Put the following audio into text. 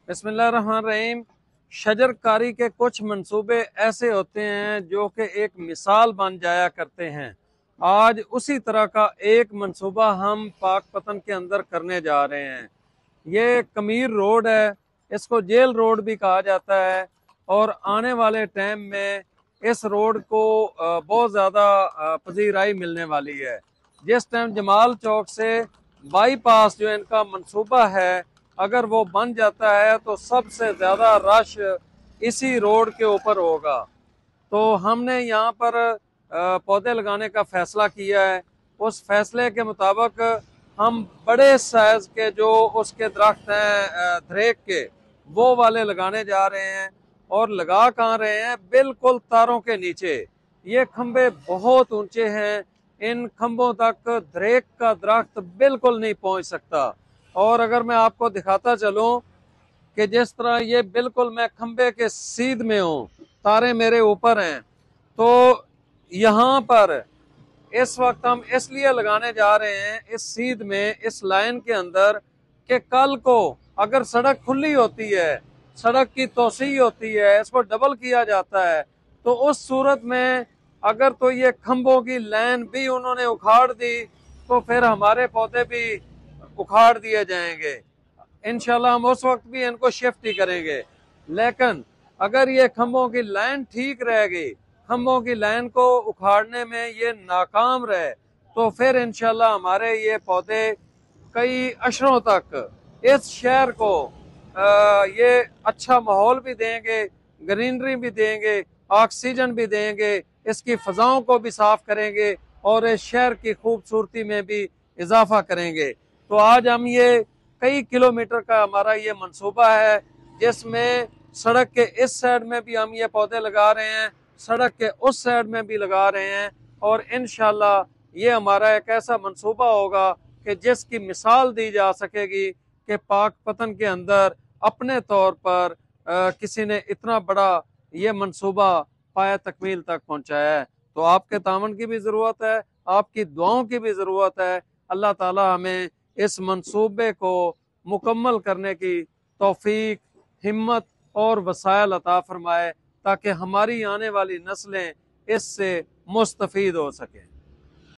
बिस्मिल्लाहिर्रहमानिर्रहीम। शजर कारी के कुछ मंसूबे ऐसे होते हैं जो कि एक मिसाल बन जाया करते हैं। आज उसी तरह का एक मंसूबा हम पाकपतन के अंदर करने जा रहे हैं। ये कमीर रोड है, इसको जेल रोड भी कहा जाता है और आने वाले टाइम में इस रोड को बहुत ज़्यादा पजीराई मिलने वाली है। जिस टाइम जमाल चौक से बाईपास जो इनका मंसूबा है, अगर वो बन जाता है तो सबसे ज़्यादा रश इसी रोड के ऊपर होगा। तो हमने यहाँ पर पौधे लगाने का फ़ैसला किया है। उस फैसले के मुताबिक हम बड़े साइज़ के जो उसके दरख्त हैं धरेक के, वो वाले लगाने जा रहे हैं। और लगा कहाँ रहे हैं? बिल्कुल तारों के नीचे। ये खंबे बहुत ऊंचे हैं, इन खंबों तक धरेक का दरख्त बिल्कुल नहीं पहुंच सकता। और अगर मैं आपको दिखाता चलूं कि जिस तरह ये बिल्कुल मैं खंबे के सीध में हूँ, तारे मेरे ऊपर हैं, तो यहाँ पर इस वक्त हम इसलिए लगाने जा रहे हैं इस सीध में, इस लाइन के अंदर, कि कल को अगर सड़क खुली होती है, सड़क की तोसी होती है, इसको डबल किया जाता है, तो उस सूरत में अगर तो ये खंभों की लाइन भी उन्होंने उखाड़ दी तो फिर हमारे पौधे भी उखाड़ दिए जाएंगे। इंशाल्लाह हम उस वक्त भी इनको शिफ्ट ही करेंगे। लेकिन अगर ये खंभों की लाइन ठीक रह गई, खंभों की लाइन को उखाड़ने में ये नाकाम रहे, तो फिर इंशाल्लाह हमारे ये पौधे कई अशरों तक इस शहर को ये अच्छा माहौल भी देंगे, ग्रीनरी भी देंगे, ऑक्सीजन भी देंगे, इसकी फजाओं को भी साफ करेंगे और इस शहर की खूबसूरती में भी इजाफा करेंगे। तो आज हम ये कई किलोमीटर का हमारा ये मंसूबा है, जिसमें सड़क के इस साइड में भी हम ये पौधे लगा रहे हैं, सड़क के उस साइड में भी लगा रहे हैं। और इंशाल्लाह ये हमारा एक ऐसा मंसूबा होगा कि जिसकी मिसाल दी जा सकेगी कि पाकपतन के अंदर अपने तौर पर किसी ने इतना बड़ा ये मंसूबा पाया तकमील तक पहुंचाया है। तो आपके तावन की भी ज़रूरत है, आपकी दुआओं की भी ज़रूरत है। अल्लाह ताला हमें इस मंसूबे को मुकम्मल करने की तौफीक, हिम्मत और वसायल अता फरमाए, ताकि हमारी आने वाली नस्लें इससे मुस्तफीद हो सकें।